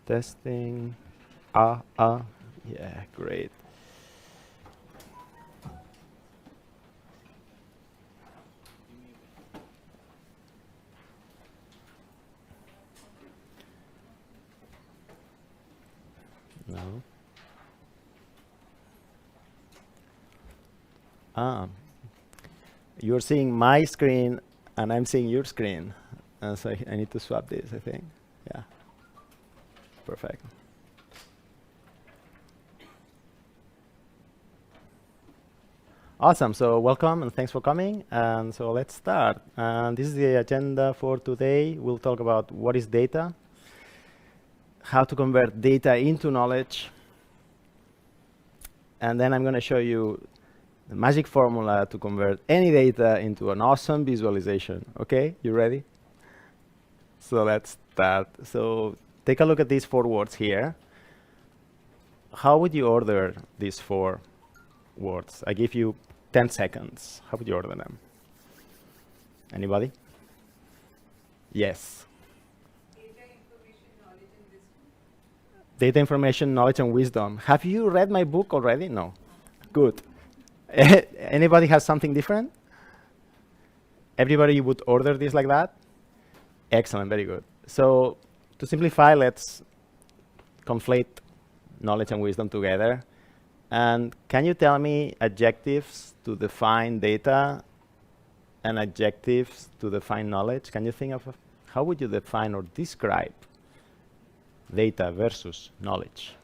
Testing. Yeah, great. No. Ah, you're seeing my screen and I'm seeing your screen. So I need to swap this, I think. Yeah, perfect. Awesome. So welcome and thanks for coming. And so let's start. And this is the agenda for today. We'll talk about what is data, how to convert data into knowledge, and then I'm going to show you the magic formula to convert any data into an awesome visualization. Okay, you ready? So let's start. So take a look at these 4 words here. How would you order these 4 words? I give you 10 seconds. How would you order them? Anybody? Yes. Data, information, knowledge, and wisdom. Have you read my book already? No. Good. Anybody has something different? Everybody would order this like that? Excellent, very good. So to simplify, let's conflate knowledge and wisdom together. And can you tell me adjectives to define data and adjectives to define knowledge? Can you think of how would you define or describe data versus knowledge?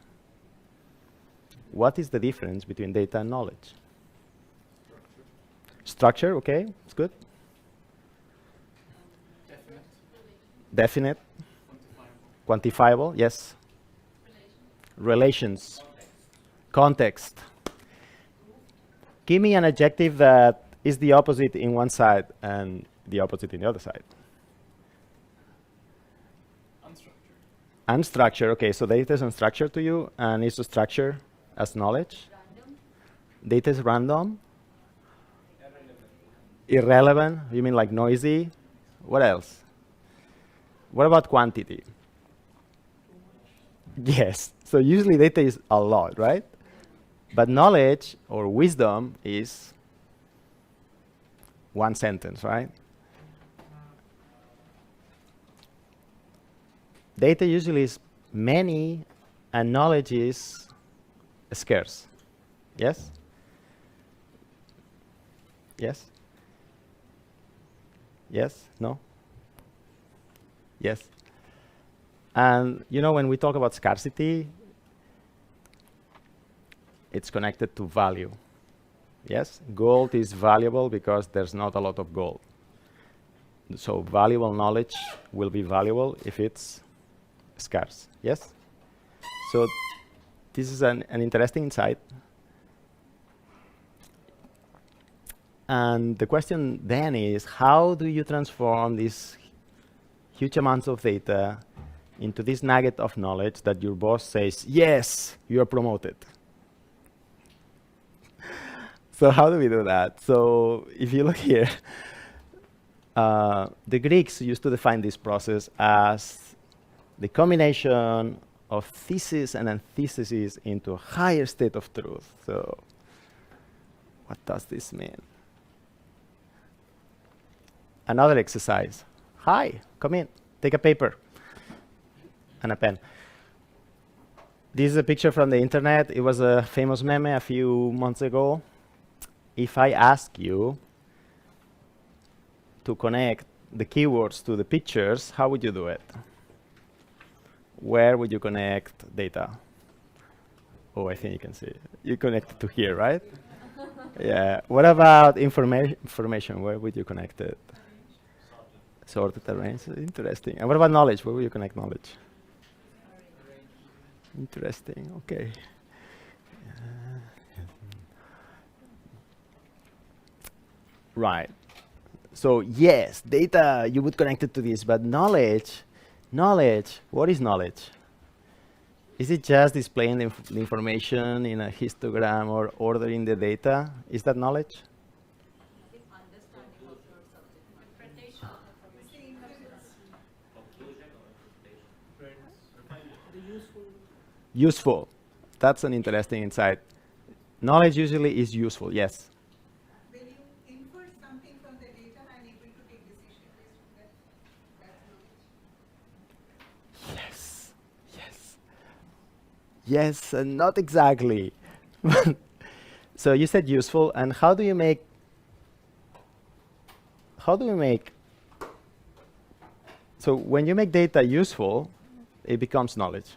What is the difference between data and knowledge? Structure, okay, it's good. Definite. Quantifiable, yes. Relations. Context. Give me an adjective that is the opposite in one side and the opposite in the other side. Unstructured, okay, so data is unstructured to you, and is the structure as knowledge? Random. Data is random? Irrelevant, you mean like noisy? What else? What about quantity? Yes, so usually data is a lot, right? But knowledge or wisdom is one sentence, right? Data usually is many, and knowledge is scarce. Yes? Yes? Yes? No? Yes? And you know, when we talk about scarcity, it's connected to value. Yes? Gold is valuable because there's not a lot of gold. So valuable knowledge will be valuable if it's scarce. Yes? So this is an interesting insight. And the question then is, how do you transform these huge amounts of data into this nugget of knowledge that your boss says, yes, you are promoted? So how do we do that? So if you look here, the Greeks used to define this process as the combination of thesis and antithesis into a higher state of truth. So what does this mean? Another exercise. Hi, come in, take a paper and a pen. This is a picture from the internet. It was a famous meme a few months ago. If I ask you to connect the keywords to the pictures, how would you do it? Where would you connect data? Oh, I think you can see it. You connect it to here, right? Yeah. What about information? Where would you connect it? Sorted, arranged. Interesting. And what about knowledge? Where would you connect knowledge? Interesting. Okay. Right. So yes, data, you would connect it to this, but knowledge, what is knowledge? Is it just displaying the information in a histogram or ordering the data? Is that knowledge? Understanding of your subject matter. Interpretation of information. Useful. That's an interesting insight. Knowledge usually is useful, yes. When you infer something from the data and able to take decision based on that, that's knowledge. Yes. Yes. Yes, not exactly. So you said useful, and how do you make so when you make data useful, it becomes knowledge.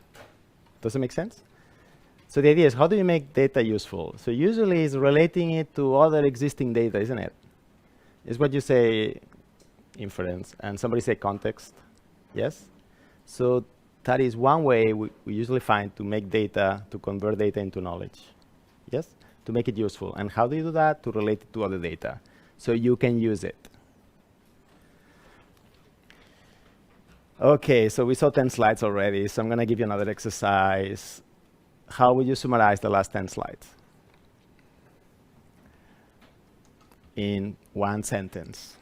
Does it make sense? So the idea is, how do you make data useful? So usually it's relating it to other existing data, isn't it? It's what you say inference, and somebody say context. Yes? So that is one way we usually find to make data, to convert data into knowledge. Yes? To make it useful. And how do you do that? To relate it to other data. So you can use it. Okay, so we saw 10 slides already, so I'm going to give you another exercise. How would you summarize the last 10 slides? In one sentence.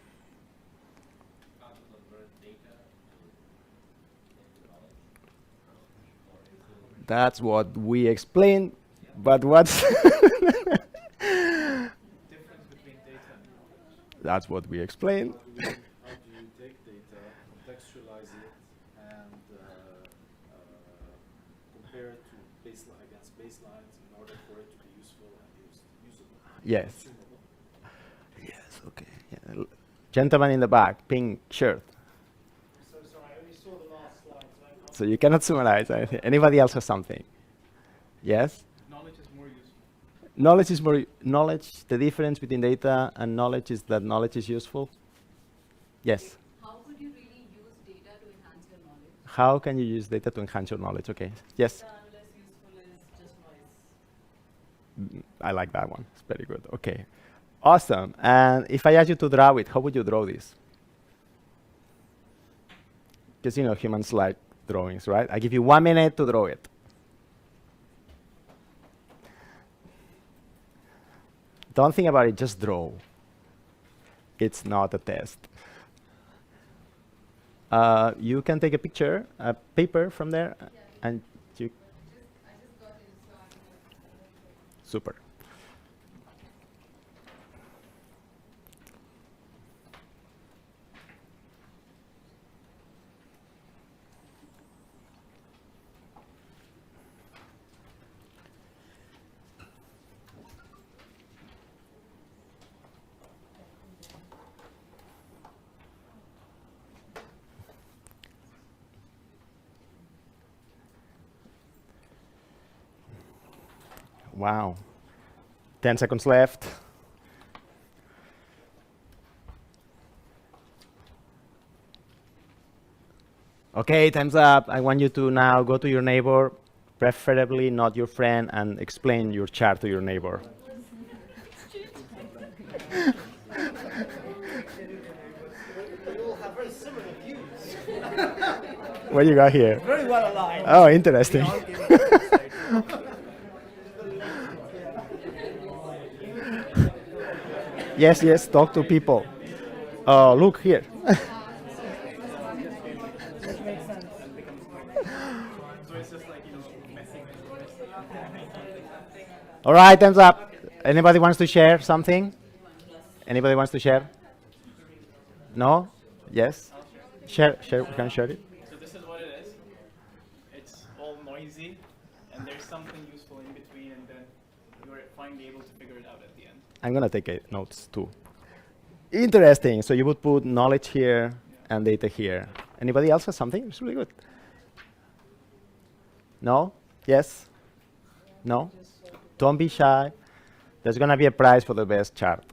That's what we explained, but what's Difference between data and knowledge. that's what we explained. How do you take data, contextualize it, and compare it to against baselines in order for it to be useful and usable? Yes. Consumable. Yes, okay. Yeah. Gentleman in the back, pink shirt. So sorry, I only saw the last slide, so I can't. So you cannot summarize anything. Anybody else has something? Yes? Knowledge is more useful. Knowledge is more, the difference between data and knowledge is that knowledge is useful? Yes. How could you really use data to enhance your knowledge? How can you use data to enhance your knowledge? Okay. Yes? Unless useful is just noise. I like that one. It's very good. Okay. Awesome. And if I ask you to draw it, how would you draw this? Because, you know, humans like drawings, right? I give you 1 minute to draw it. Don't think about it, just draw. It's not a test. You can take a picture, a paper from there, and you. I just got it, so I'm Super. Wow. 10 seconds left. Okay, time's up. I want you to now go to your neighbor, preferably not your friend, and explain your chart to your neighbor. What you got here? Very well aligned. Oh, interesting. Yes, yes, talk to people. Look here. Which makes sense. So it's just like, messing with All right, time's up. Anybody wants to share something? Anybody wants to share? No? Yes? Share, we can share it. So this is what it is. It's all noisy, and there's something useful in between, and then you're finally able to figure it out at the end. I'm gonna take notes too. Interesting. So you would put knowledge here and data here. Anybody else has something? It's really good. No? Yes? No? Don't be shy. There's gonna be a prize for the best chart.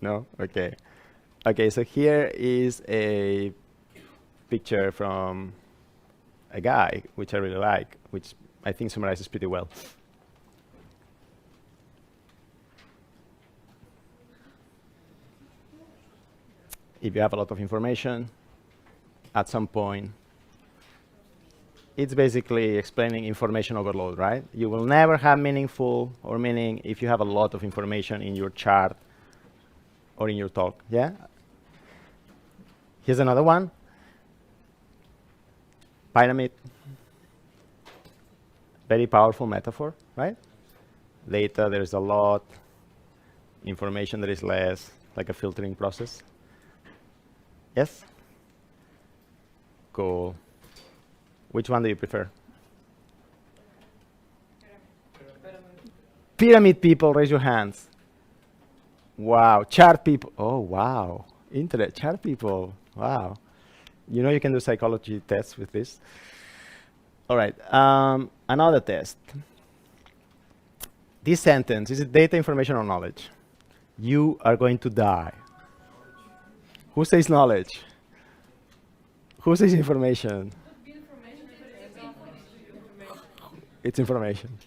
No? Okay. Okay, so here is a picture from a guy, which I really like, which I think summarizes pretty well. If you have a lot of information, at some point, it's basically explaining information overload, right? You will never have meaningful or meaning if you have a lot of information in your chart or in your talk, yeah? Here's another one. Pyramid. Very powerful metaphor, right? Data, there is a lot. Information, there is less, like a filtering process. Yes? Cool. Which one do you prefer? Pyramid people, raise your hands. Wow. Chart people. Oh, wow. Internet. Chart people. Wow. You know you can do psychology tests with this. All right. Another test. This sentence, is it data, information, or knowledge? You are going to die. Who says knowledge? Who says information? It's information.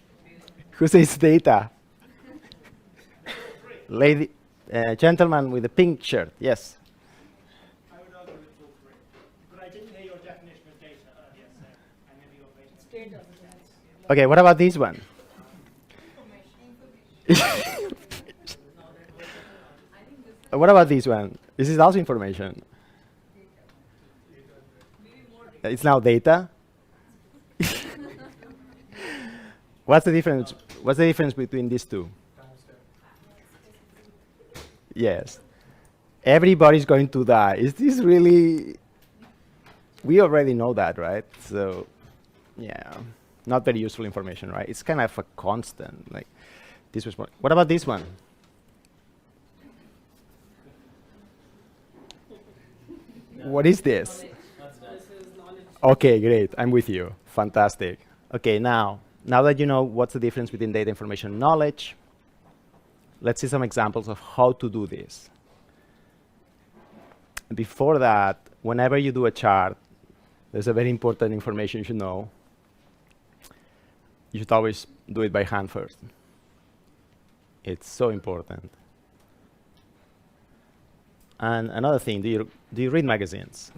Who says data? Lady, gentleman with the pink shirt. Yes. I would argue it's all three. But I didn't hear your definition of data earlier, so I maybe you're basing it. Okay, what about this one? What about this one? This is also information. It's now data. What's the difference? What's the difference between these two? Yes. Everybody's going to die. Is this really? We already know that, right? So, yeah, not very useful information, right? It's kind of a constant. Like this was. What about this one? What is this? Okay, great. I'm with you. Fantastic. Okay, now that you know what's the difference between data, information, and knowledge, let's see some examples of how to do this. Before that, whenever you do a chart, there's a very important information you should know. You should always do it by hand first. It's so important. And another thing, do you read magazines?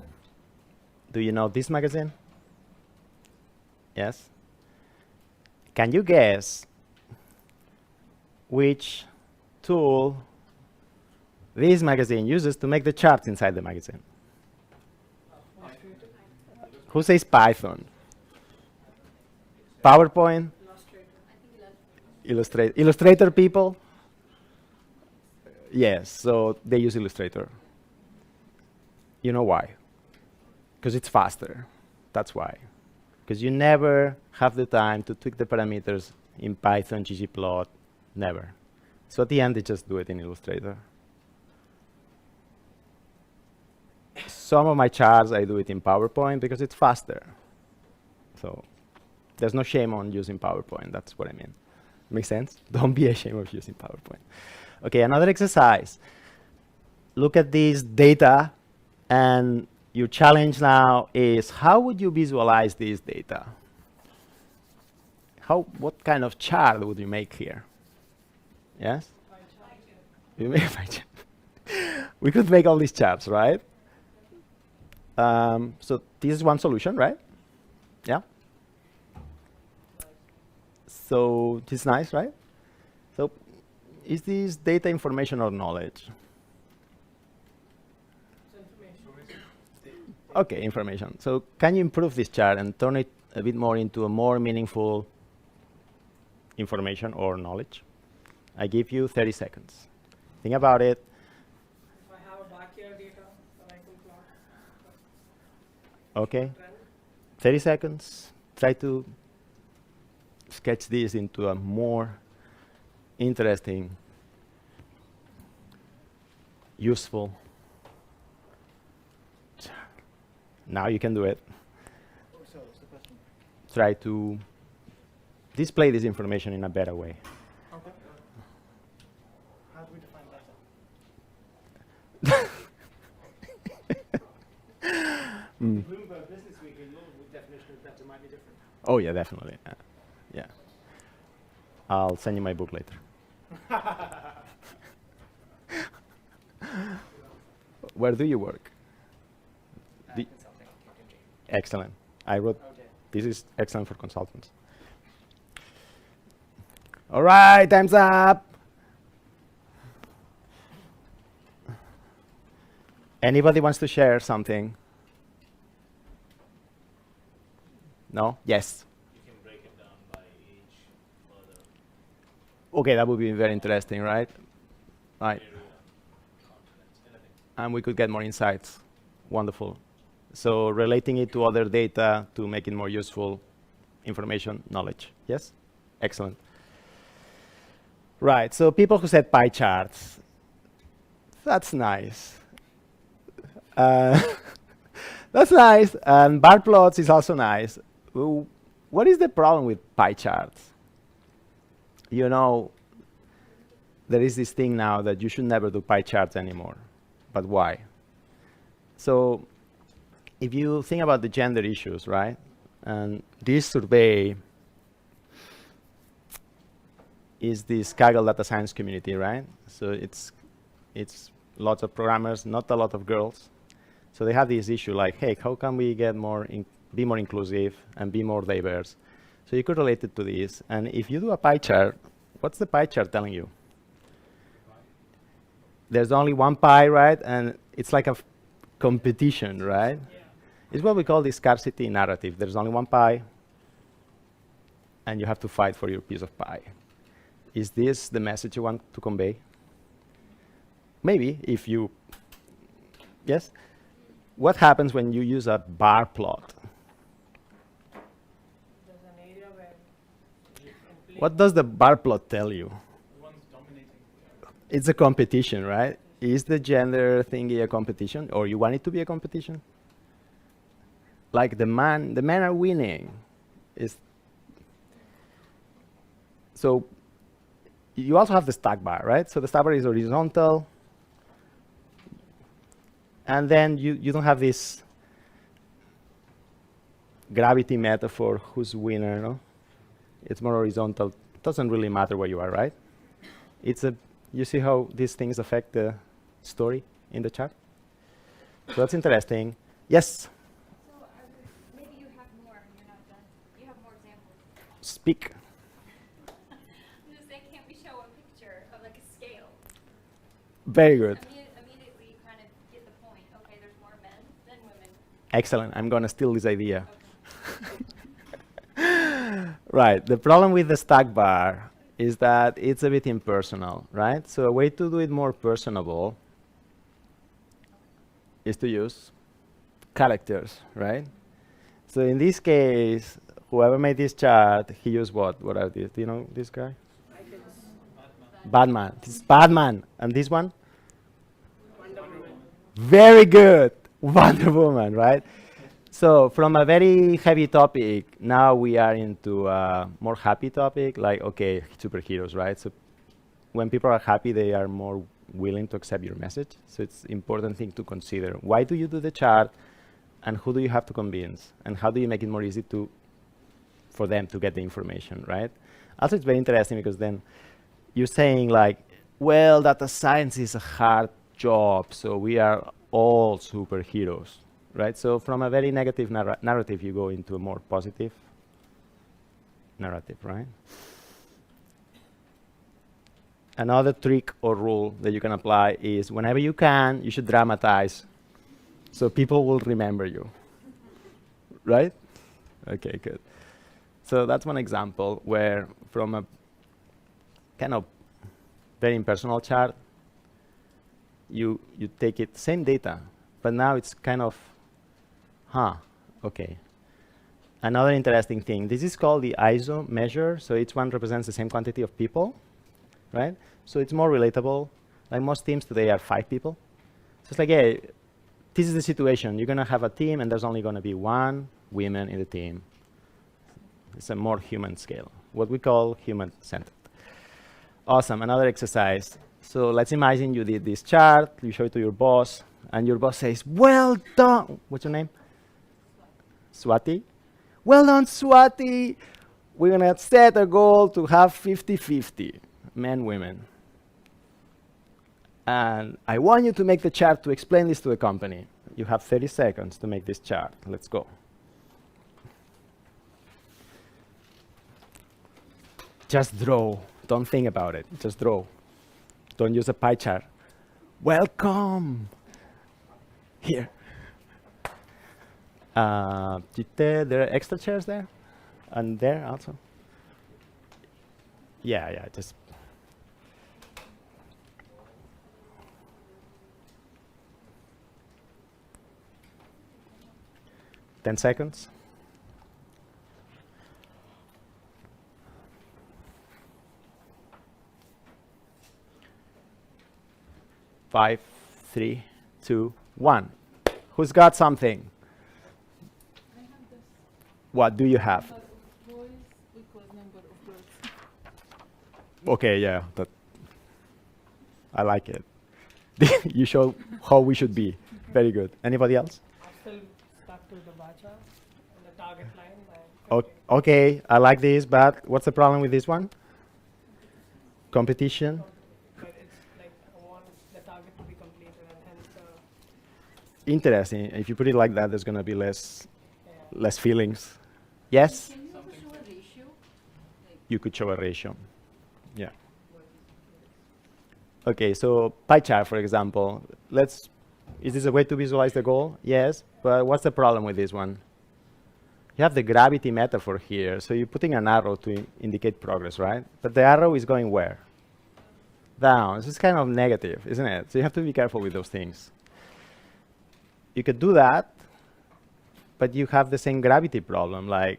Do you know this magazine? Yes? Can you guess which tool this magazine uses to make the charts inside the magazine? Who says Python? PowerPoint? Illustrator. Illustrator people? Yes, so they use Illustrator. You know why? Because it's faster. That's why. Because you never have the time to tweak the parameters in Python, ggplot, never. So at the end, they just do it in Illustrator. Some of my charts, I do it in PowerPoint because it's faster. So there's no shame on using PowerPoint. That's what I mean. Make sense? Don't be ashamed of using PowerPoint. Okay, another exercise. Look at this data, and your challenge now is, how would you visualize this data? What kind of chart would you make here? Yes? You make a pie chart. We could make all these charts, right? So this is one solution, right? Yeah? So this is nice, right? So is this data, information, or knowledge? Okay, information. So can you improve this chart and turn it a bit more into a more meaningful information or knowledge? I give you 30 seconds. Think about it. If I have a backyard data that I can plot. Okay. 30 seconds. Try to sketch this into a more interesting, useful. Now you can do it. So what's the question? Try to display this information in a better way. Okay. How do we define better? Bloomberg Business Week, your definition of better might be different. Oh yeah, definitely. Yeah. I'll send you my book later. Where do you work? Consulting. Excellent. I wrote, Okay. this is excellent for consultants. All right, time's up. Anybody wants to share something? No? Yes. You can break it down by age, further, Okay, that would be very interesting, right? Right. area, continents, anything. And we could get more insights. Wonderful. So relating it to other data to make it more useful, information, knowledge. Yes? Excellent. Right, so people who said pie charts, that's nice. That's nice, and bar plots is also nice. What is the problem with pie charts? You know, there is this thing now that you should never do pie charts anymore. But why? So if you think about the gender issues, right? And this survey is this Kaggle data science community, right? So it's lots of programmers, not a lot of girls. So they have this issue like, hey, how can we get more, be more inclusive and be more diverse? So you could relate it to this. And if you do a pie chart, what's the pie chart telling you? There's only one pie, right? And it's like a competition, right? Yeah. It's what we call the scarcity narrative. There's only one pie, and you have to fight for your piece of pie. Is this the message you want to convey? Maybe, if you... Yes? What happens when you use a bar plot? There's an area where you complete What does the bar plot tell you? The one's dominating. It's a competition, right? Is the gender thingy a competition, or you want it to be a competition? Like the men are winning. So you also have the stack bar, right? So the stack bar is horizontal, and then you don't have this gravity metaphor, who's winner, no? It's more horizontal. It doesn't really matter where you are, right? You see how these things affect the story in the chart? So that's interesting. Yes? So maybe you have more, and you're not done. You have more examples. Speak. Just say, can't we show a picture of like a scale? Very good. Immediately you kind of get the point. Okay, there's more men than women. Excellent. I'm going to steal this idea. Okay. Right. The problem with the stack bar is that it's a bit impersonal, right? So a way to do it more personable is to use characters, right? So in this case, whoever made this chart, he used what? What are these? Do you know this guy? Batman. This is Batman. And this one? Wonder Woman. Very good. Wonder Woman, right? So from a very heavy topic, now we are into a more happy topic, like, okay, superheroes, right? So when people are happy, they are more willing to accept your message. So it's important thing to consider. Why do you do the chart, and who do you have to convince? And how do you make it more easy for them to get the information, right? Also, it's very interesting because then you're saying like, well, data science is a hard job, so we are all superheroes. Right? So from a very negative narrative, you go into a more positive narrative, right? Another trick or rule that you can apply is whenever you can, you should dramatize so people will remember you. Right? Okay, good. So that's one example where from a kind of very impersonal chart, you take it, same data, but now it's kind of okay. Another interesting thing, this is called the ISO measure, so each one represents the same quantity of people, right? So it's more relatable. Like most teams today are 5 people. So it's like, hey, this is the situation. You're gonna have a team and there's only gonna be 1 woman in the team. It's a more human scale, what we call human-centered. Awesome, another exercise. So let's imagine you did this chart, you show it to your boss, and your boss says, well done. What's your name? Swati? Well done, Swati. We're going to set a goal to have 50-50, men, women. And I want you to make the chart to explain this to the company. You have 30 seconds to make this chart. Let's go. Just draw. Don't think about it. Just draw. Don't use a pie chart. Welcome. Here. There are extra chairs there? And there also? Yeah, just. Ten seconds. Five, 3, 2, 1. Who's got something? I have this What do you have? number of boys equals number of girls. Okay, yeah, I like it. You show how we should be. Very good. Anybody else? I'm still stuck to the bacha and the target line. Okay, I like this, but what's the problem with this one? Competition. But it's like I want the target to be completed and hence the Interesting. If you put it like that, there's gonna be less yeah. feelings. Yes, Can you also show a ratio? you could show a ratio. Yeah. Okay, so pie chart, for example. Is this a way to visualize the goal? Yes, but what's the problem with this one? You have the gravity metaphor here, so you're putting an arrow to indicate progress, right? But the arrow is going where? Down. This is kind of negative, isn't it? So you have to be careful with those things. You could do that, but you have the same gravity problem. Like,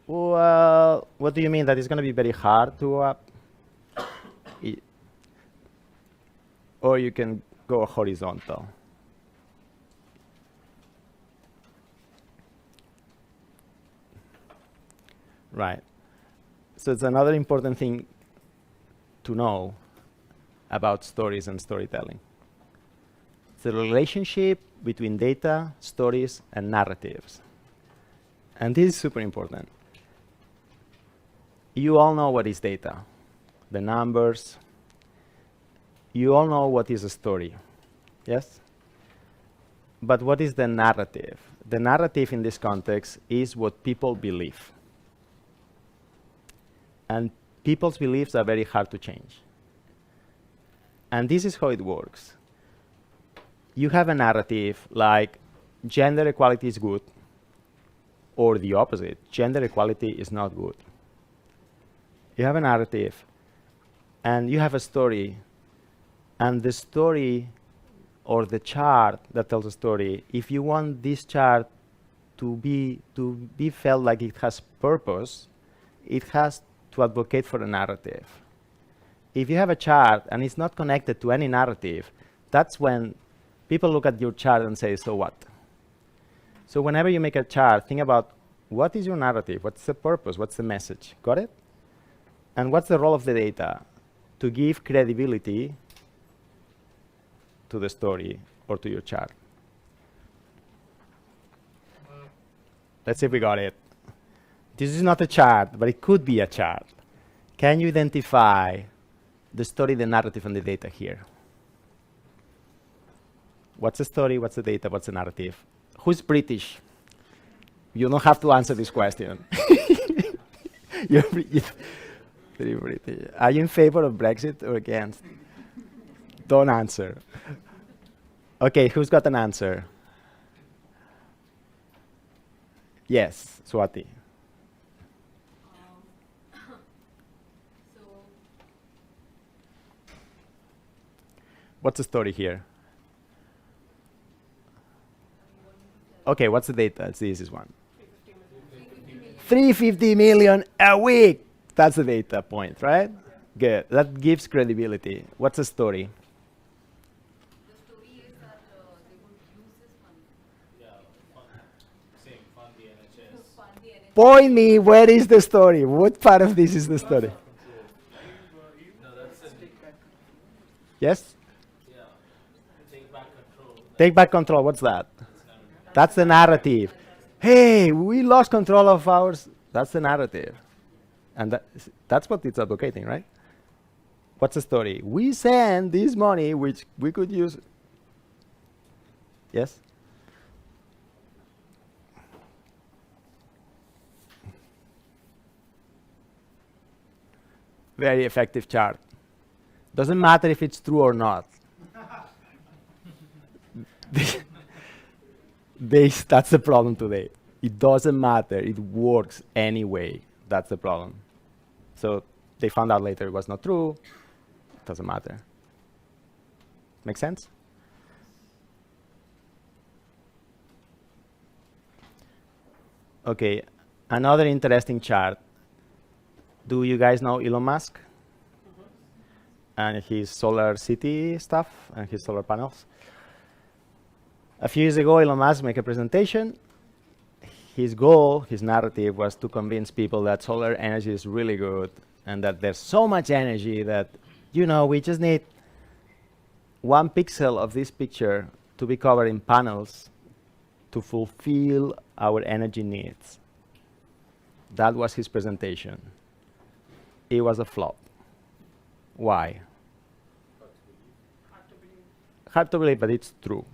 well, what do you mean that it's going to be very hard to go up? Or you can go horizontal. Right. So it's another important thing to know about stories and storytelling. It's the relationship between data, stories, and narratives. And this is super important. You all know what is data, the numbers. You all know what is a story, yes? But what is the narrative? The narrative in this context is what people believe. And people's beliefs are very hard to change. And this is how it works. You have a narrative like gender equality is good, or the opposite, gender equality is not good. You have a narrative, and you have a story, and the story or the chart that tells a story, if you want this chart to be felt like it has purpose, it has to advocate for a narrative. If you have a chart and it's not connected to any narrative, that's when people look at your chart and say, so what? So whenever you make a chart, think about what is your narrative? What's the purpose? What's the message? Got it? And what's the role of the data? To give credibility to the story or to your chart. Let's see if we got it. This is not a chart, but it could be a chart. Can you identify the story, the narrative, and the data here? What's the story? What's the data? What's the narrative? Who's British? You don't have to answer this question. You're very British. Are you in favor of Brexit or against? Don't answer. Okay, who's got an answer? Yes, Swati. So What's the story here? Okay, what's the data? It's the easiest one. 350 million a week. That's the data point, right? Good. That gives credibility. What's the story? the story is that they would use this money Yeah, fund the NHS. to fund the NHS. Point me, where is the story? What part of this is the story? No, that's a Yes? yeah. Take back control. Take back control. What's that? That's the narrative. Hey, we lost control of ours. That's the narrative. And that's what it's advocating, right? What's the story? We send this money, which we could use. Yes? Very effective chart. Doesn't matter if it's true or not. That's the problem today. It doesn't matter. It works anyway. That's the problem. So they found out later it was not true. It doesn't matter. Make sense? Okay, another interesting chart. Do you guys know Elon Musk? And his solar city stuff and his solar panels? A few years ago, Elon Musk made a presentation. His goal, his narrative, was to convince people that solar energy is really good and that there's so much energy that, we just need 1 pixel of this picture to be covered in panels to fulfill our energy needs. That was his presentation. It was a flop. Why? Hard to believe, but it's true.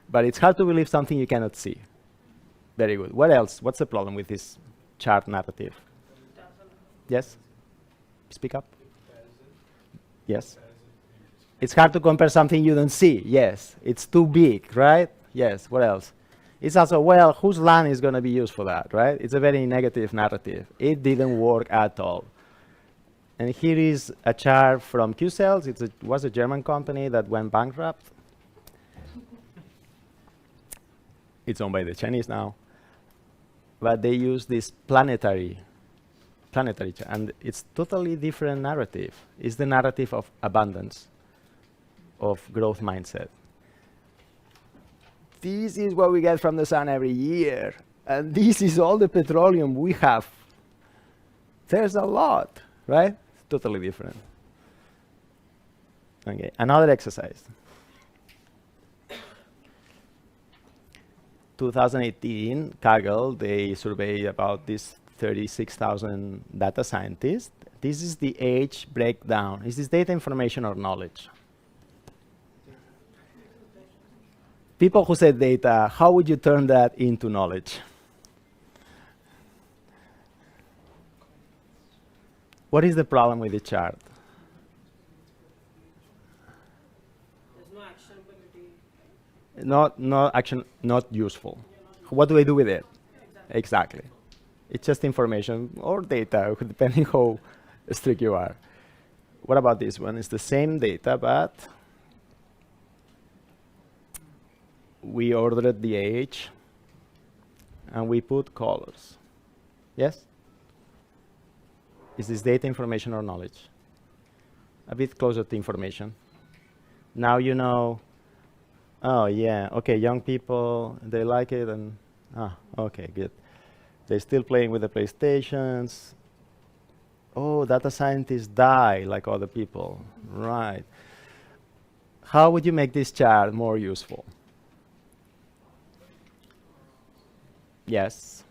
But it's hard to believe something you cannot see. Very good. What else? What's the problem with this chart narrative? Yes? Speak up. Yes? It's hard to compare something you don't see. Yes. It's too big, right? Yes. What else? It's also, well, whose land is going to be used for that, right? It's a very negative narrative. It didn't work at all. And here is a chart from Qcells. It was a German company that went bankrupt. It's owned by the Chinese now. But they use this planetary chart, and it's totally different narrative. It's the narrative of abundance, of growth mindset. This is what we get from the sun every year. And this is all the petroleum we have. There's a lot, right? It's totally different. Okay, another exercise. 2018, Kaggle, they surveyed about these 36,000 data scientists. This is the age breakdown. Is this data, information, or knowledge? People who said data, how would you turn that into knowledge? What is the problem with the chart? There's no actionability. No action, not useful. What do I do with it? Exactly. It's just information or data, depending how strict you are. What about this one? It's the same data, but we ordered the age and we put colors. Yes? Is this data, information, or knowledge? A bit closer to information. Now you know, oh yeah, okay, young people, they like it, and okay, good. They're still playing with the PlayStations. Oh, data scientists die like other people. Right. How would you make this chart more useful? Yes.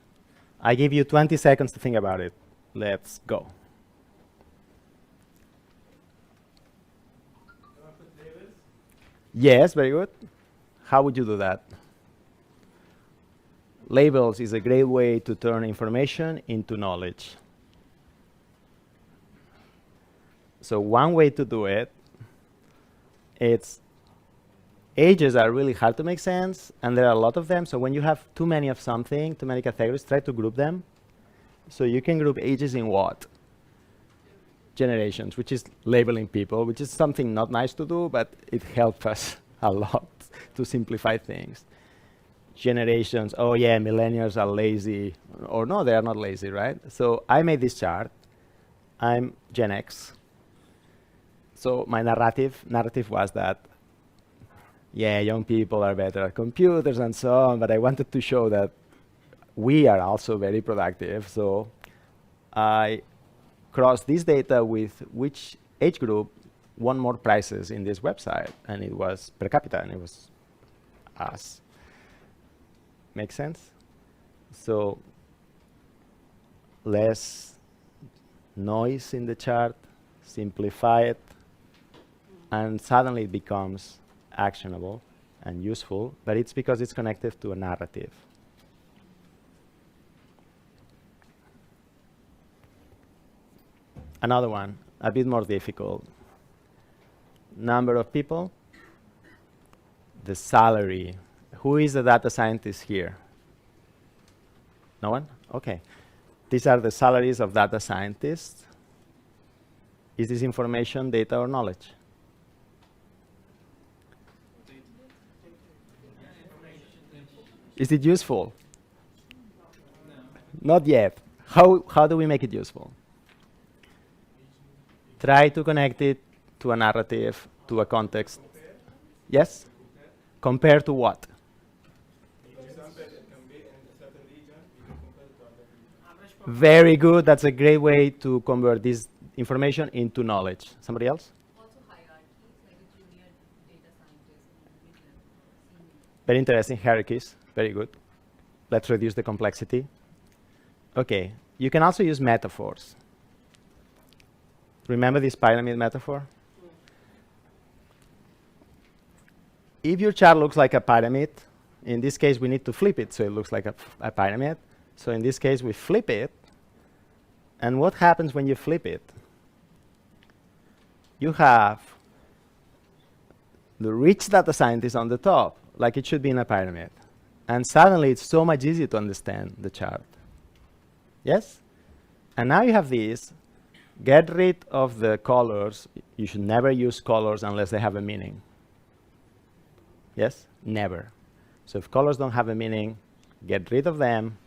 I give you 20 seconds to think about it. Let's go. Yes, very good. How would you do that? Labels is a great way to turn information into knowledge. So one way to do it, ages are really hard to make sense, and there are a lot of them. So when you have too many of something, too many categories, try to group them. So you can group ages in what? Generations, which is labeling people, which is something not nice to do, but it helps us a lot to simplify things. Generations, oh yeah, millennials are lazy. Or no, they are not lazy, right? So I made this chart. I'm Gen X. So my narrative was that, yeah, young people are better at computers and so on, but I wanted to show that we are also very productive. So I crossed this data with which age group won more prizes in this website, and it was per capita, and it was us. Make sense? So less noise in the chart, simplify it, and suddenly it becomes actionable and useful, but it's because it's connected to a narrative. Another one, a bit more difficult. Number of people, the salary, Who is the data scientist here? No one? Okay. These are the salaries of data scientists. Is this information, data, or knowledge? Is it useful? Not yet. How do we make it useful? Try to connect it to a narrative, to a context. Yes? Compare to what? Very good. That's a great way to convert this information into knowledge. Somebody else? Also hierarchies, like a junior data scientist and mid-level, senior. Very interesting hierarchies. Very good. Let's reduce the complexity. Okay. You can also use metaphors. Remember this pyramid metaphor? If your chart looks like a pyramid, in this case we need to flip it so it looks like a pyramid. So in this case we flip it. And what happens when you flip it? You have the rich data scientist on the top, like it should be in a pyramid. And suddenly it's so much easier to understand the chart. Yes? And now you have this. Get rid of the colors. You should never use colors unless they have a meaning. Yes? Never. So if colors don't have a meaning, get rid of them.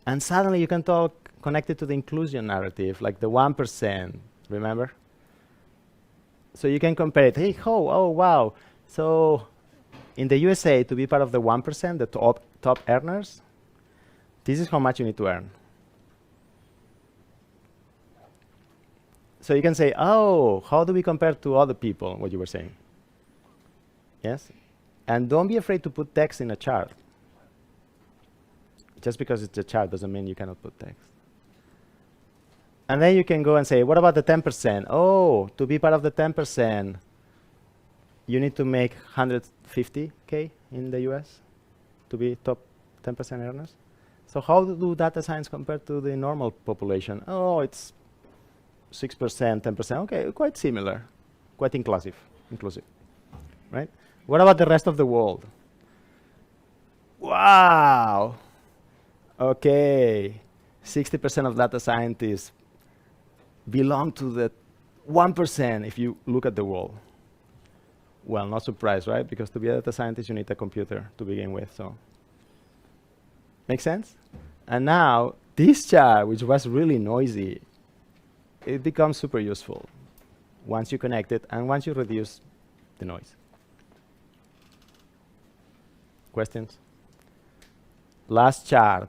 And suddenly you can talk connected to the inclusion narrative, like the 1%, remember? So you can compare it. Hey, oh, wow. So in the USA, to be part of the 1%, the top earners, this is how much you need to earn. So you can say, oh, how do we compare to other people, what you were saying? Yes? And don't be afraid to put text in a chart. Just because it's a chart doesn't mean you cannot put text. And then you can go and say, what about the 10%? Oh, to be part of the 10%, you need to make 150K in the US to be top 10% earners. So how do data science compare to the normal population? Oh, it's 6%, 10%. Okay, quite similar, quite inclusive, right? What about the rest of the world? Wow. Okay, 60% of data scientists belong to the 1% if you look at the world. Well, not surprised, right? Because to be a data scientist, you need a computer to begin with, so. Make sense? And now, this chart, which was really noisy, it becomes super useful once you connect it and once you reduce the noise. Questions? Last chart.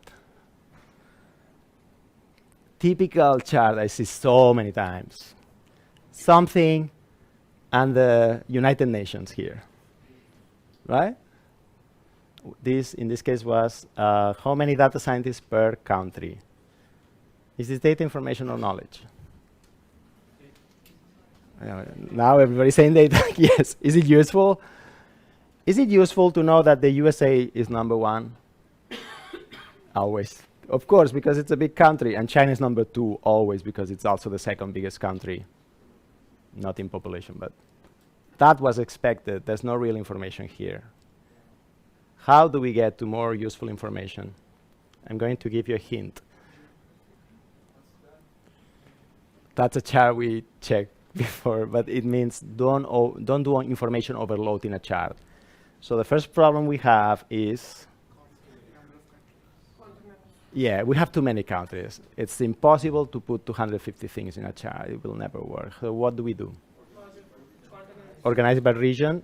Typical chart I see so many times. Something and the United Nations here, right? This, in this case, was how many data scientists per country. Is this data, information, or knowledge? Now everybody's saying data. Yes. Is it useful? Is it useful to know that the USA is number 1? Always. Of course, because it's a big country, and China is number 2 always because it's also the second biggest country, not in population, but that was expected. There's no real information here. How do we get to more useful information? I'm going to give you a hint. That's a chart we checked before, but it means don't do information overload in a chart. So the first problem we have is, yeah, we have too many countries. It's impossible to put 250 things in a chart. It will never work. So what do we do? Organize by region,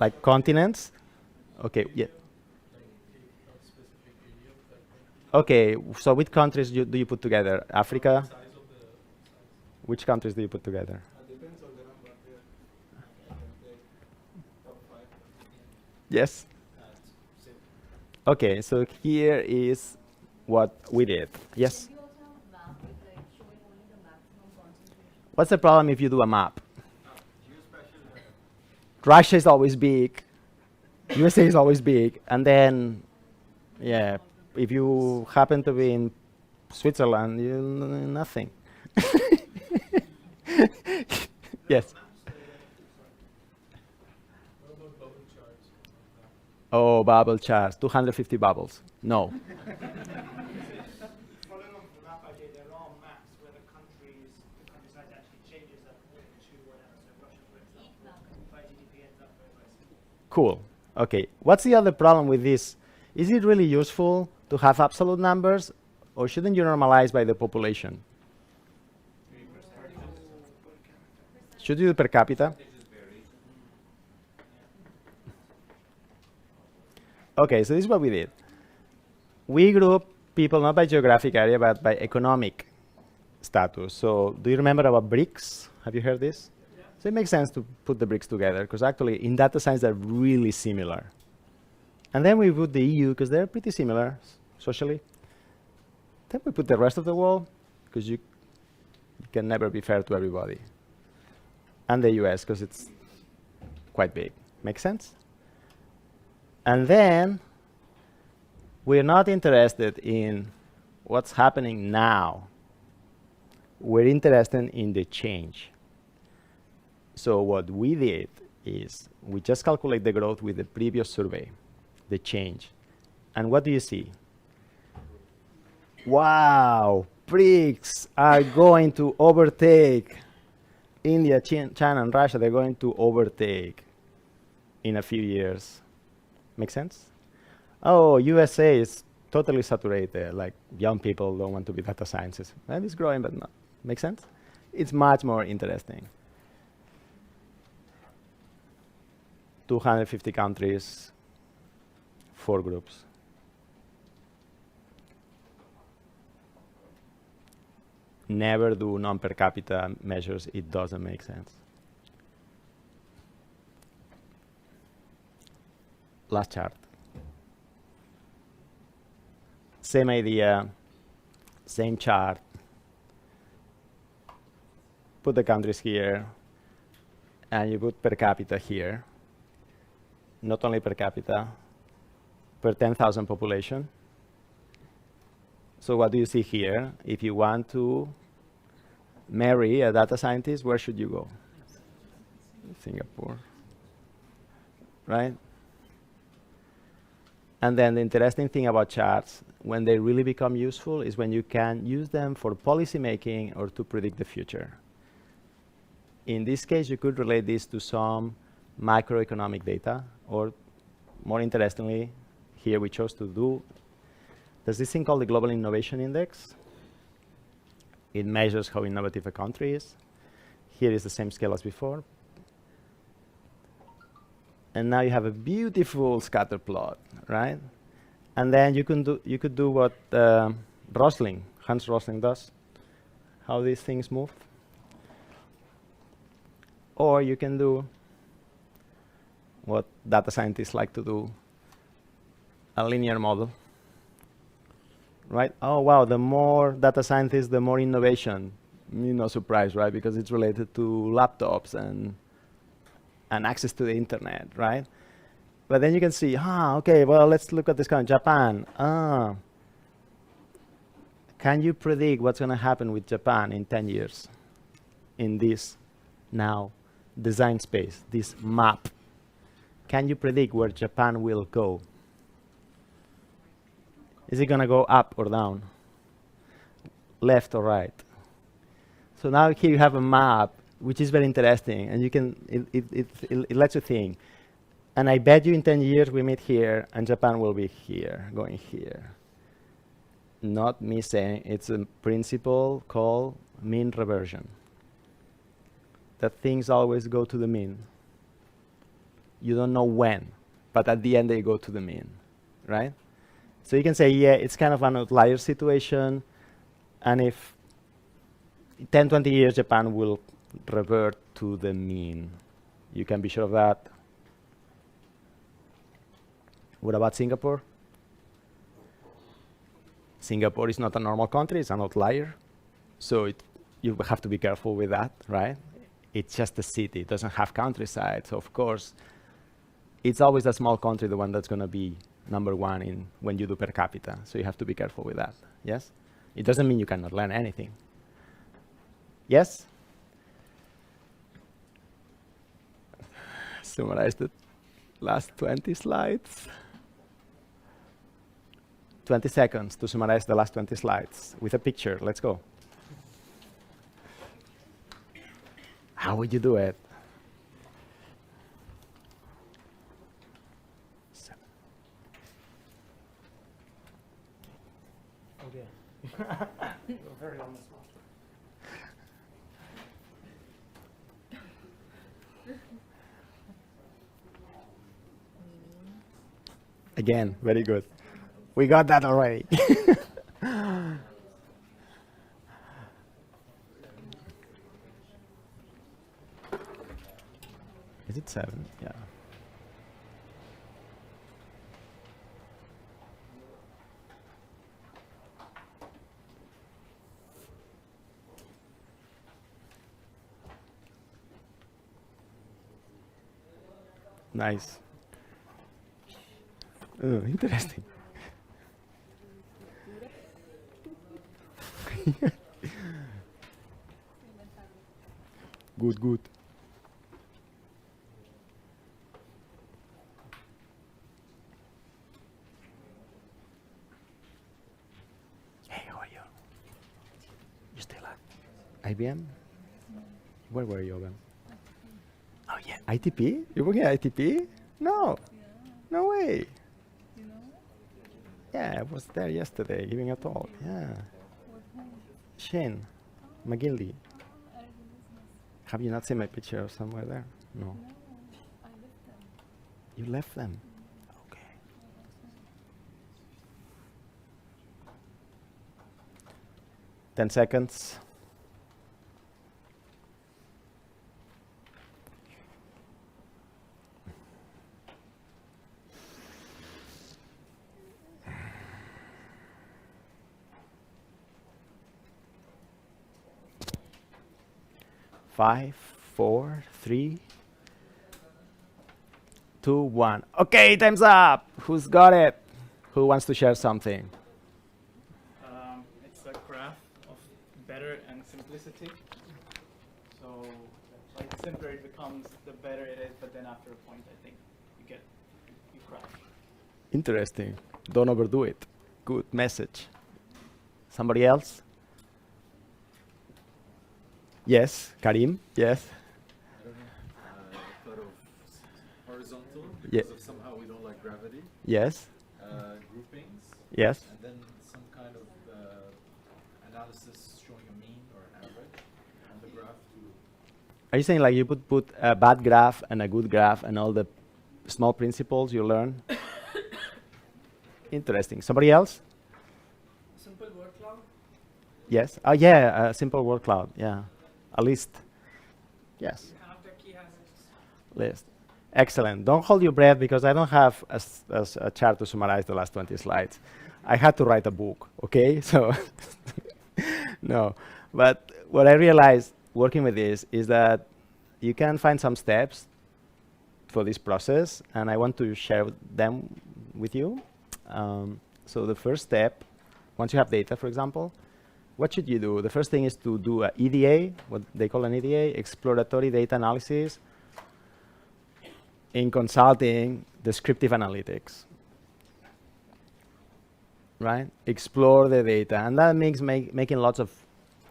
like continents. Okay, yeah. Okay, so which countries do you put together? Africa? Which countries do you put together? Depends on the number there. Top 5. Yes? Okay, so here is what we did. Yes? Do you also have a map with like showing only the maximum concentration? What's the problem if you do a map? Russia is always big. USA is always big. And then, yeah, if you happen to be in Switzerland, you nothing. Yes. Oh, bubble charts, 250 bubbles. No. Following on from that idea, there are maps where the countryside actually changes according to whatever. So Russia, for example, by GDP ends up very, very similar. Cool. Okay. What's the other problem with this? Is it really useful to have absolute numbers, or shouldn't you normalize by the population? Should you do per capita? Okay, so this is what we did. We group people not by geographic area, but by economic status. So do you remember about BRICS? Have you heard this? Yeah. So it makes sense to put the BRICS together, because actually in data science they're really similar. And then we put the EU, because they're pretty similar socially. Then we put the rest of the world, because you can never be fair to everybody. And the US, because it's quite big. Make sense? And then we're not interested in what's happening now. We're interested in the change. So what we did is we just calculate the growth with the previous survey, the change. And what do you see? Wow, BRICS are going to overtake India, China, and Russia. They're going to overtake in a few years. Make sense? Oh, USA is totally saturated. Like, young people don't want to be data scientists. And it's growing, but not. Make sense? It's much more interesting. 250 countries, 4 groups. Never do non-per capita measures. It doesn't make sense. Last chart. Same idea, same chart. Put the countries here, and you put per capita here. Not only per capita, per 10,000 population. So what do you see here? If you want to marry a data scientist, where should you go? Singapore, right? And then the interesting thing about charts, when they really become useful, is when you can use them for policy making or to predict the future. In this case, you could relate this to some macroeconomic data, or more interestingly, here we chose to do, there's this thing called the Global Innovation Index. It measures how innovative a country is. Here is the same scale as before. And now you have a beautiful scatter plot, right? And then you could do what Hans Rosling does, how these things move. Or you can do what data scientists like to do, a linear model, right? Oh, wow, the more data scientists, the more innovation. You're no surprise, right? Because it's related to laptops and access to the internet, right? But then you can see, okay, well, let's look at this country, Japan. Can you predict what's going to happen with Japan in 10 years in this now design space, this map? Can you predict where Japan will go? Is it going to go up or down? Left or right? So now here you have a map, which is very interesting, and you can, it lets you think. And I bet you in 10 years we meet here, and Japan will be here, going here. Not me saying, it's a principle called mean reversion. That things always go to the mean. You don't know when, but at the end they go to the mean, right? So you can say, yeah, it's kind of an outlier situation, and if 10, 20 years, Japan will revert to the mean. You can be sure of that. What about Singapore? Singapore is not a normal country, it's an outlier. So you have to be careful with that, right? It's just a city, it doesn't have countryside. So of course, it's always a small country, the one that's gonna be number one in when you do per capita. So you have to be careful with that, yes? It doesn't mean you cannot learn anything. Yes? Summarized it. Last 20 slides. 20 seconds to summarize the last 20 slides with a picture. Let's go. How would you do it? Okay. You're very on the spot. Again, very good. We got that already. Is it 7? Yeah. Nice. Oh, interesting. Good, good. Hey, how are you? You still at IBM? Where were you then? Oh yeah, ITP? You're working at ITP? No. No way. Yeah, I was there yesterday giving a talk. Yeah. Shane McGinley. Have you not seen my picture somewhere there? No. You left them? Okay. Ten seconds. Five, 4, 3, 2, 1. Okay, time's up. Who's got it? Who wants to share something? It's a graph of better and simplicity. So, like, the simpler it becomes, the better it is. But then after a point, I think you crash. Interesting. Don't overdo it. Good message. Somebody else? Yes, Karim. Yes. I don't know. I thought of horizontal Yeah. because of somehow we don't like gravity. Yes. Groupings. Yes. And then some kind of analysis showing a mean or an average on the graph to Are you saying like you put a bad graph and a good graph and all the small principles you learn? Interesting. Somebody else? Simple word cloud. Yes. Oh yeah, a simple word cloud. Yeah. A list. Yes. You have the key assets. List. Excellent. Don't hold your breath because I don't have a chart to summarize the last 20 slides. I had to write a book, okay? So, no. But what I realized working with this is that you can find some steps for this process, and I want to share them with you. So the first step, once you have data, for example, what should you do? The first thing is to do an EDA, what they call an EDA, exploratory data analysis. In consulting, descriptive analytics, right? Explore the data, and that means making lots of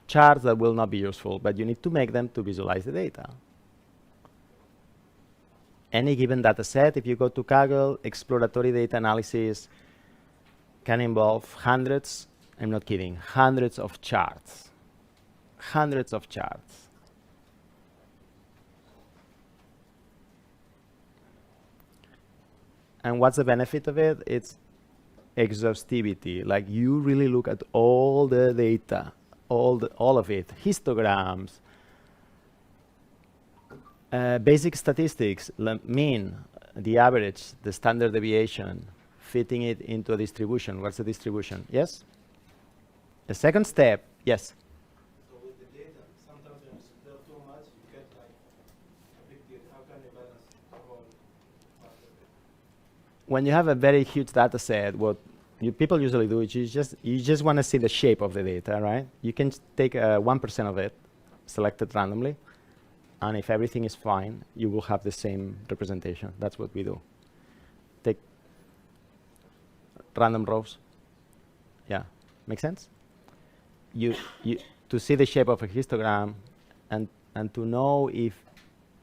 charts that will not be useful, but you need to make them to visualize the data. Any given data set, if you go to Kaggle, exploratory data analysis can involve hundreds, I'm not kidding, hundreds of charts. Hundreds of charts. And what's the benefit of it? It's exhaustivity. Like you really look at all the data, all of it, histograms, basic statistics, mean, the average, the standard deviation, fitting it into a distribution. What's the distribution? Yes? The second step, yes? So with the data, sometimes when you build too much, you get like a big deal. How can you balance the whole part of it? When you have a very huge data set, what people usually do is you just want to see the shape of the data, right? You can take 1% of it, select it randomly, and if everything is fine, you will have the same representation. That's what we do. take random rows. Yeah, make sense? You to see the shape of a histogram and to know if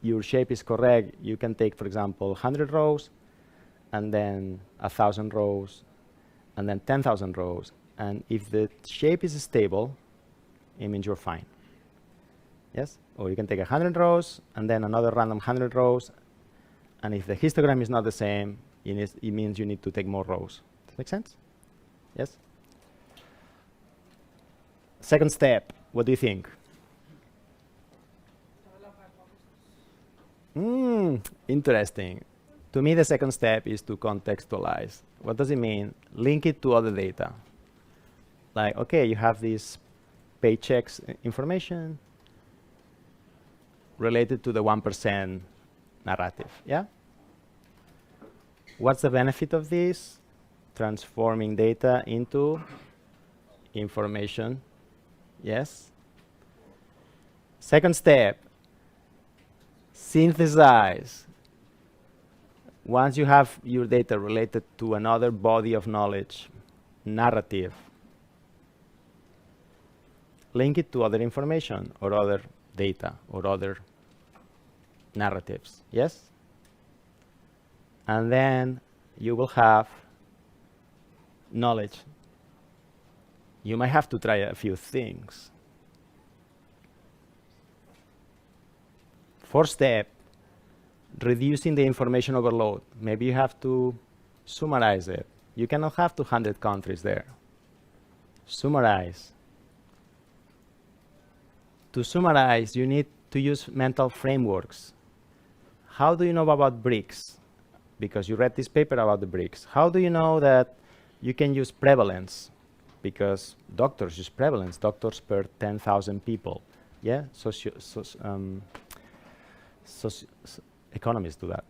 your shape is correct, you can take, for example, 100 rows, and then 1,000 rows, and then 10,000 rows. And if the shape is stable, it means you're fine. Yes? Or you can take 100 rows, and then another random 100 rows, and if the histogram is not the same, it means you need to take more rows. Does that make sense? Yes? Second step, what do you think? Interesting. To me, the second step is to contextualize. What does it mean? Link it to other data. Like, okay, you have this paychecks information related to the 1% narrative, yeah? What's the benefit of this? Transforming data into information, yes? Second step, synthesize. Once you have your data related to another body of knowledge, narrative, link it to other information or other data or other narratives, yes? And then you will have knowledge. You might have to try a few things. Fourth step, reducing the information overload. Maybe you have to summarize it. You cannot have 200 countries there. Summarize. To summarize, you need to use mental frameworks. How do you know about BRICS? Because you read this paper about the BRICS. How do you know that you can use prevalence? Because doctors use prevalence, doctors per 10,000 people. Yeah, economists do that.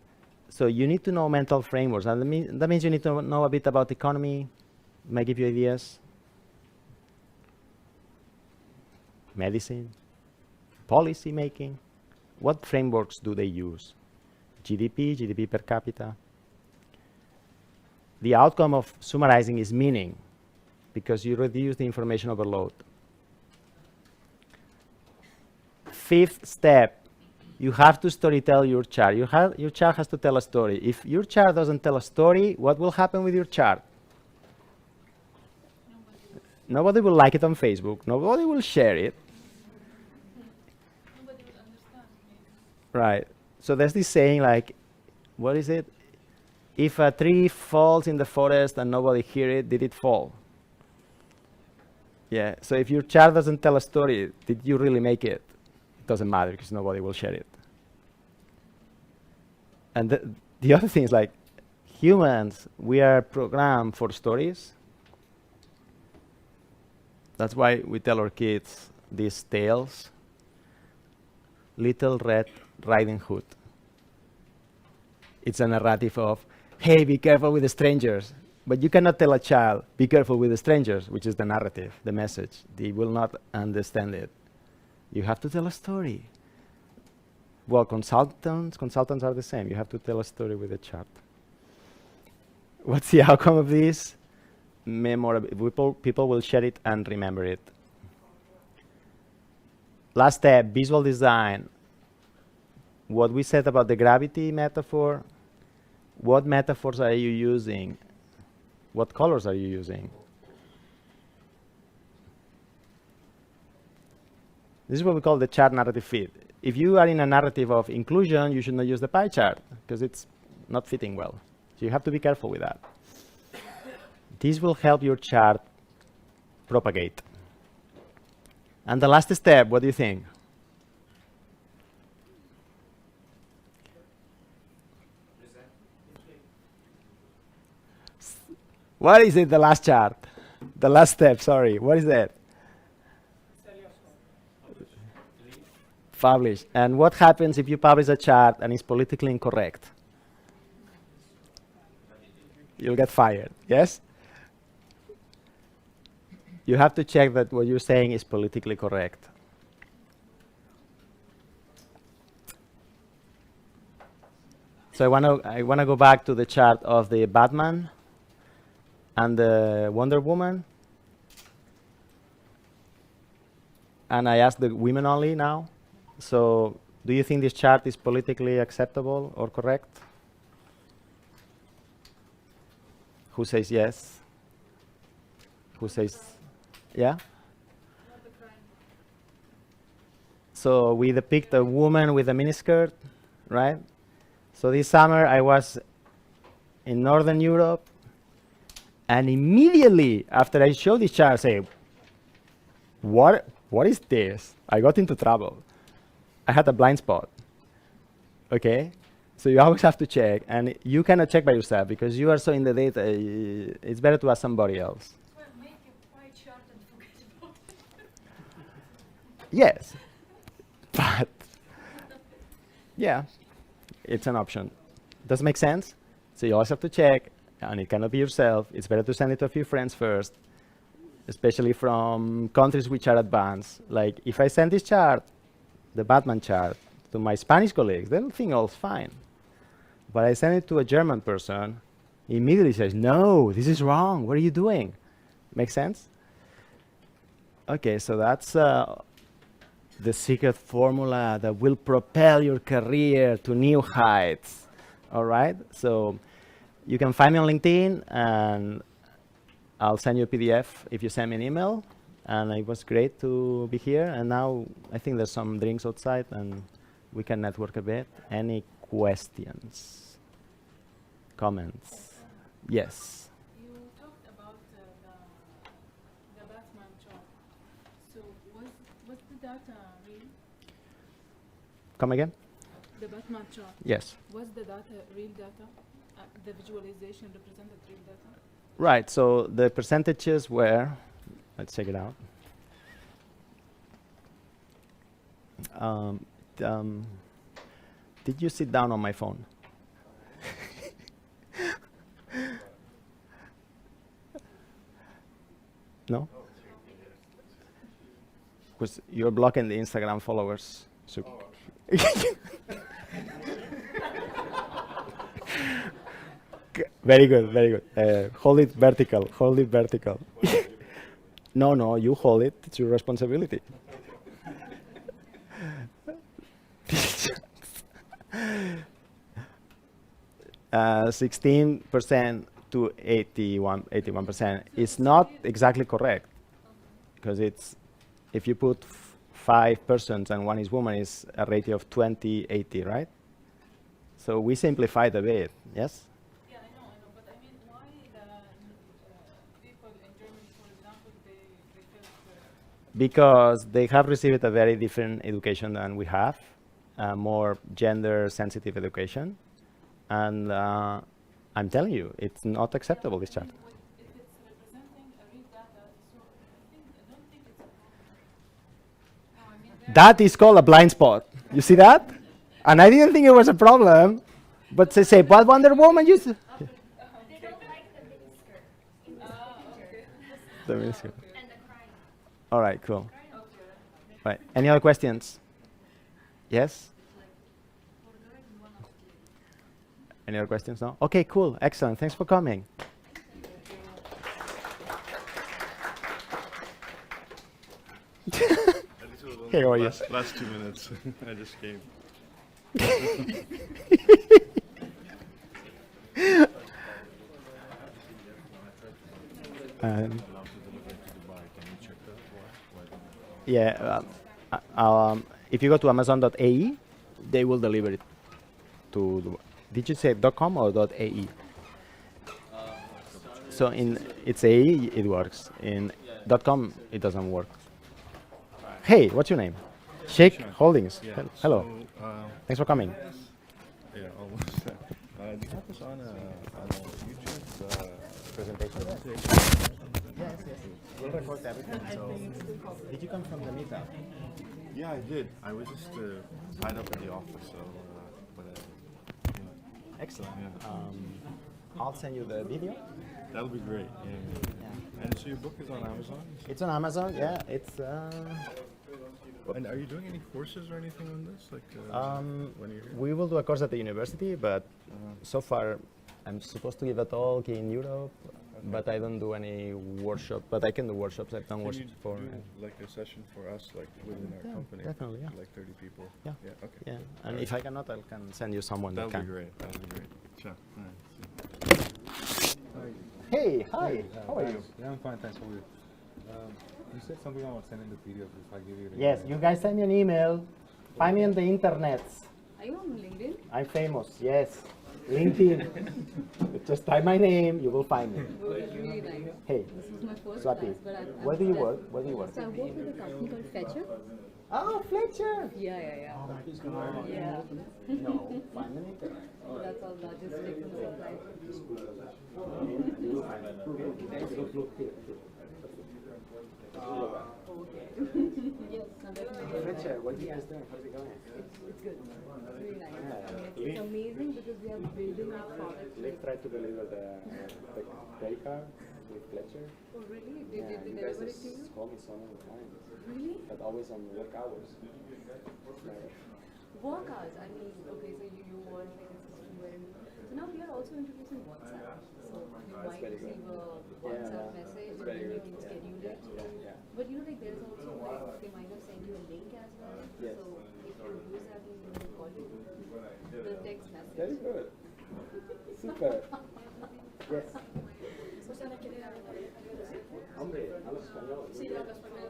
So you need to know mental frameworks, and that means you need to know a bit about economy, might give you ideas, medicine, policy making. What frameworks do they use? GDP per capita. The outcome of summarizing is meaning, because you reduce the information overload. Fifth step, you have to storytell your chart. Your chart has to tell a story. If your chart doesn't tell a story, what will happen with your chart? Nobody will like it on Facebook. Nobody will share it. Nobody will understand. Right. So there's this saying, like, what is it? If a tree falls in the forest and nobody hear it, did it fall? Yeah. So if your chart doesn't tell a story, did you really make it? It doesn't matter because nobody will share it. And the other thing is, like, humans, we are programmed for stories. That's why we tell our kids these tales. Little Red Riding Hood. It's a narrative of, hey, be careful with the strangers. But you cannot tell a child, be careful with the strangers, which is the narrative, the message. They will not understand it. You have to tell a story. Well, consultants are the same. You have to tell a story with a chart. What's the outcome of this? Memorable. People will share it and remember it. Last step, visual design. What we said about the gravity metaphor, what metaphors are you using? What colors are you using? This is what we call the chart narrative fit. If you are in a narrative of inclusion, you should not use the pie chart because it's not fitting well. So you have to be careful with that. This will help your chart propagate. And the last step, what do you think? What is it, the last chart? The last step, sorry. What is that? Publish. And what happens if you publish a chart and it's politically incorrect? You'll get fired, yes? You have to check that what you're saying is politically correct. So I wanna go back to the chart of the Batman and the Wonder Woman. And I ask the women only now. So do you think this chart is politically acceptable or correct? Who says yes? Who says yeah? So we depict a woman with a miniskirt, right? So this summer I was in Northern Europe, and immediately after I showed this chart, I say, what is this? I got into trouble. I had a blind spot. Okay? So you always have to check, and you cannot check by yourself because you are so in the data. It's better to ask somebody else. Well, make a pie chart and forget about it. Yes, but yeah, it's an option. Does it make sense? So you always have to check, and it cannot be yourself. It's better to send it to a few friends first, especially from countries which are advanced. Like if I send this chart, the Batman chart, to my Spanish colleagues, they'll think all's fine. But I send it to a German person, he immediately says, no, this is wrong. What are you doing? Make sense? Okay, so that's the secret formula that will propel your career to new heights. All right? So you can find me on LinkedIn, and I'll send you a PDF if you send me an email. And it was great to be here. And now I think there's some drinks outside, and we can network a bit. Any questions? Comments? Yes. You talked about the Batman chart. So was the data real? Come again? The Batman chart. Yes. Was the data real data? The visualization represented real data? Right. So the percentages were, let's check it out. Did you sit down on my phone? No? Because you're blocking the Instagram followers. So very good, very good. Hold it vertical, hold it vertical. No, you hold it, it's your responsibility. 16% to 81% is not exactly correct, because it's, if you put 5 persons and one is woman, is a ratio of 20-80, right? So we simplified a bit, yes? Yeah, I know, but I mean, why the people in Germany, for example, they felt Because they have received a very different education than we have, more gender-sensitive education. And I'm telling you, it's not acceptable, this chart. if it's representing a real data, so I don't think it's a problem. No, I mean, That is called a blind spot. You see that? And I didn't think it was a problem. But they say, but Wonder Woman used to. They don't like the miniskirt in this picture. The miniskirt. And the crying. All right, cool. Right. Any other questions? Yes? Any other questions? No? Okay, cool. Excellent. Thanks for coming. Hey, how are you? Last 2 minutes. I just came. Yeah, if you go to Amazon.ae, they will deliver it to the, did you say .com or .ae? So in it's AE, it works. In .com, it doesn't work. Hey, what's your name? Sheikh Holdings. Yeah. Hello. So, Thanks for coming. yeah, almost. Do you have this on a YouTube Presentation. Yes. We'll record everything. So, did you come from the meetup? Yeah, I did. I was just tied up in the office, so Excellent. Yeah. I'll send you the video. that'll be great. Yeah. And so your book is on Amazon? It's on Amazon. Yeah, it's And are you doing any courses or anything on this? Like when you're here? We will do a course at the university, but so far I'm supposed to give a talk in Europe, but I don't do any workshop. But I can do workshops. I've done Can you workshops before. do like a session for us, like within our Yeah, company? definitely, yeah. Like 30 people. Yeah. Yeah. Okay. Yeah, and if I cannot, I can send you someone That that would be can. great. That would be great. Sure. All right. Hey, hi. How are you? Yeah, I'm fine, thanks. How are you? You said something about sending the PDF if I give you the Yes, email. you guys send me an email. Find me on the internet. Are you on LinkedIn? I'm famous. Yes, LinkedIn. Just type my name, you will find me. Well, that's really nice. Hey, This is my first Swati, class, but I've where do you work? Where do you work? So I work with a company called Fetcher. Oh, Fletcher. Yeah. Oh, he's good. Yeah. No, 5 minutes. That's all logistics and supply. Yes, I'm definitely. Fletcher, what are you guys doing? How's it going? It's good. It's really nice. Yeah. I mean, it's amazing because we are building our product. Liv tried to deliver the credit card with Fletcher. Oh, really? Yeah, Did they you guys deliver it to you? just call me so many times, Really? but always on work hours. Work hours. I mean, okay, so you want like a system where so now we are also introducing WhatsApp. So you might very good. receive a Yeah, WhatsApp yeah. message It's and very then you good. can schedule it. Yeah. But you know, like there's also like they might have sent you a link as well. Yes. So if you use that, then you can call you the text message. Very good. Super. Yes. Hombre, hablas español. Sí, hablo español.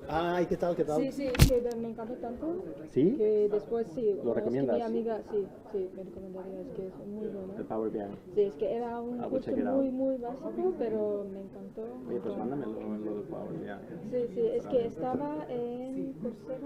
Ay, ¿qué tal? ¿Qué tal? Sí, sí, que me encanta tanto ¿Sí? que después sí. ¿Lo es que recomiendas? mi amiga, sí, me recomendaría, es que es muy bueno. El Power BI. Sí, es que era un will curso check it out. muy básico, pero me encantó. Oye, pues mándamelo lo del Power BI. Sí, es que estaba en Coursera.